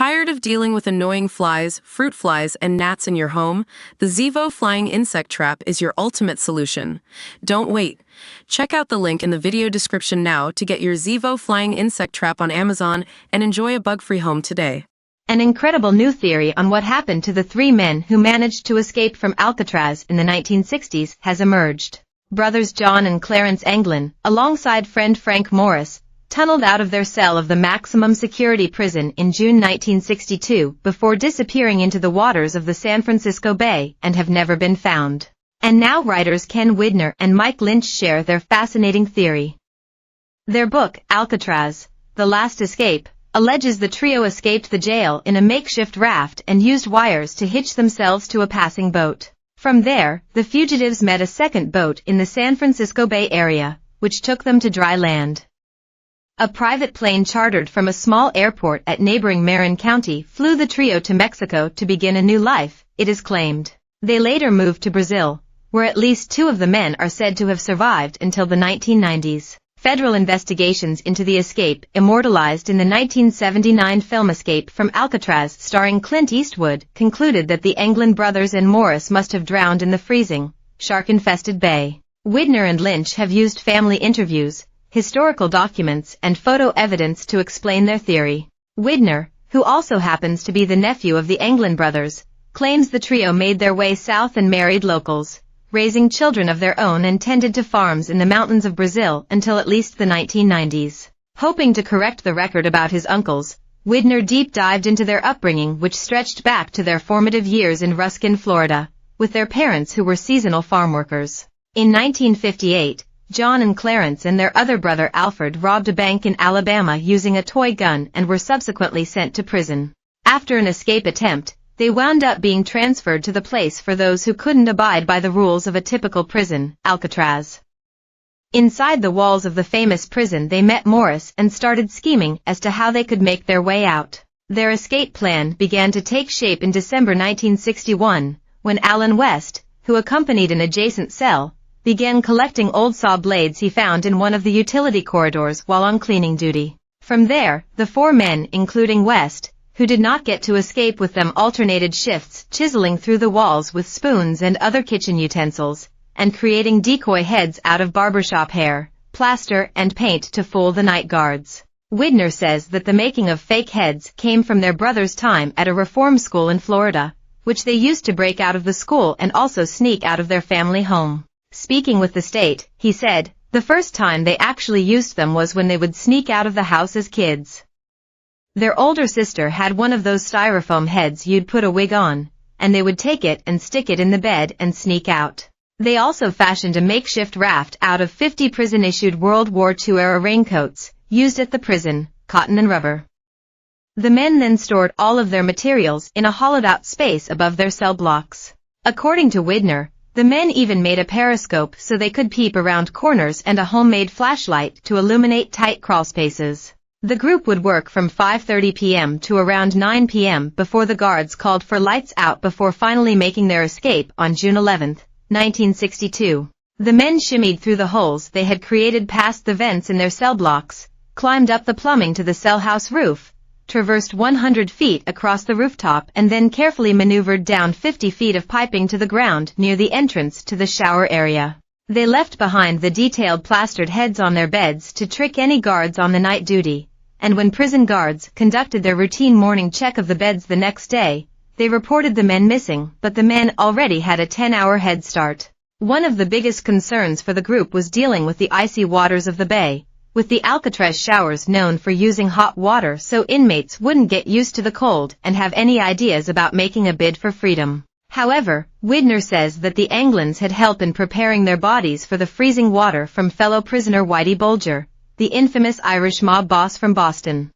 Tired of dealing with annoying flies, fruit flies, and gnats in your home? The Zevo Flying Insect Trap is your ultimate solution. Don't wait. Check out the link in the video description now to get your Zevo Flying Insect Trap on Amazon and enjoy a bug-free home today. An incredible new theory on what happened to the three men who managed to escape from Alcatraz in the 1960s has emerged. Brothers John and Clarence Anglin, alongside friend Frank Morris, tunneled out of their cell of the maximum security prison in June 1962 before disappearing into the waters of the San Francisco Bay and have never been found. And now writers Ken Widner and Mike Lynch share their fascinating theory. Their book, Alcatraz, The Last Escape, alleges the trio escaped the jail in a makeshift raft and used wires to hitch themselves to a passing boat. From there, the fugitives met a second boat in the San Francisco Bay area, which took them to dry land. A private plane chartered from a small airport at neighboring Marin County flew the trio to Mexico to begin a new life, it is claimed. They later moved to Brazil, where at least two of the men are said to have survived until the 1990s. Federal investigations into the escape, immortalized in the 1979 film Escape from Alcatraz starring Clint Eastwood, concluded that the Anglin brothers and Morris must have drowned in the freezing, shark-infested bay. Widner and Lynch have used family interviews, historical documents, and photo evidence to explain their theory. Widner, who also happens to be the nephew of the Anglin brothers, claims the trio made their way south and married locals, raising children of their own and tended to farms in the mountains of Brazil until at least the 1990s. Hoping to correct the record about his uncles, Widner deep-dived into their upbringing, which stretched back to their formative years in Ruskin, Florida, with their parents who were seasonal farm workers. In 1958, John and Clarence and their other brother Alfred robbed a bank in Alabama using a toy gun and were subsequently sent to prison. After an escape attempt, they wound up being transferred to the place for those who couldn't abide by the rules of a typical prison, Alcatraz. Inside the walls of the famous prison they met Morris and started scheming as to how they could make their way out. Their escape plan began to take shape in December 1961, when Alan West, who accompanied an adjacent cell, began collecting old saw blades he found in one of the utility corridors while on cleaning duty. From there, the four men, including West, who did not get to escape with them, alternated shifts, chiseling through the walls with spoons and other kitchen utensils, and creating decoy heads out of barbershop hair, plaster, and paint to fool the night guards. Widner says that the making of fake heads came from their brother's time at a reform school in Florida, which they used to break out of the school and also sneak out of their family home. Speaking with the State, he said, the first time they actually used them was when they would sneak out of the house as kids. Their older sister had one of those styrofoam heads you'd put a wig on, and they would take it and stick it in the bed and sneak out. They also fashioned a makeshift raft out of 50 prison-issued World War II-era raincoats, used at the prison, cotton and rubber. The men then stored all of their materials in a hollowed-out space above their cell blocks. According to Widner, the men even made a periscope so they could peep around corners and a homemade flashlight to illuminate tight crawl spaces. The group would work from 5:30 p.m. to around 9 p.m. before the guards called for lights out before finally making their escape on June 11, 1962. The men shimmied through the holes they had created past the vents in their cell blocks, climbed up the plumbing to the cell house roof, traversed 100 feet across the rooftop, and then carefully maneuvered down 50 feet of piping to the ground near the entrance to the shower area. They left behind the detailed plastered heads on their beds to trick any guards on the night duty, and when prison guards conducted their routine morning check of the beds the next day, they reported the men missing, but the men already had a 10-hour head start. One of the biggest concerns for the group was dealing with the icy waters of the bay, with the Alcatraz showers known for using hot water so inmates wouldn't get used to the cold and have any ideas about making a bid for freedom. However, Widner says that the Anglins had help in preparing their bodies for the freezing water from fellow prisoner Whitey Bulger, the infamous Irish mob boss from Boston.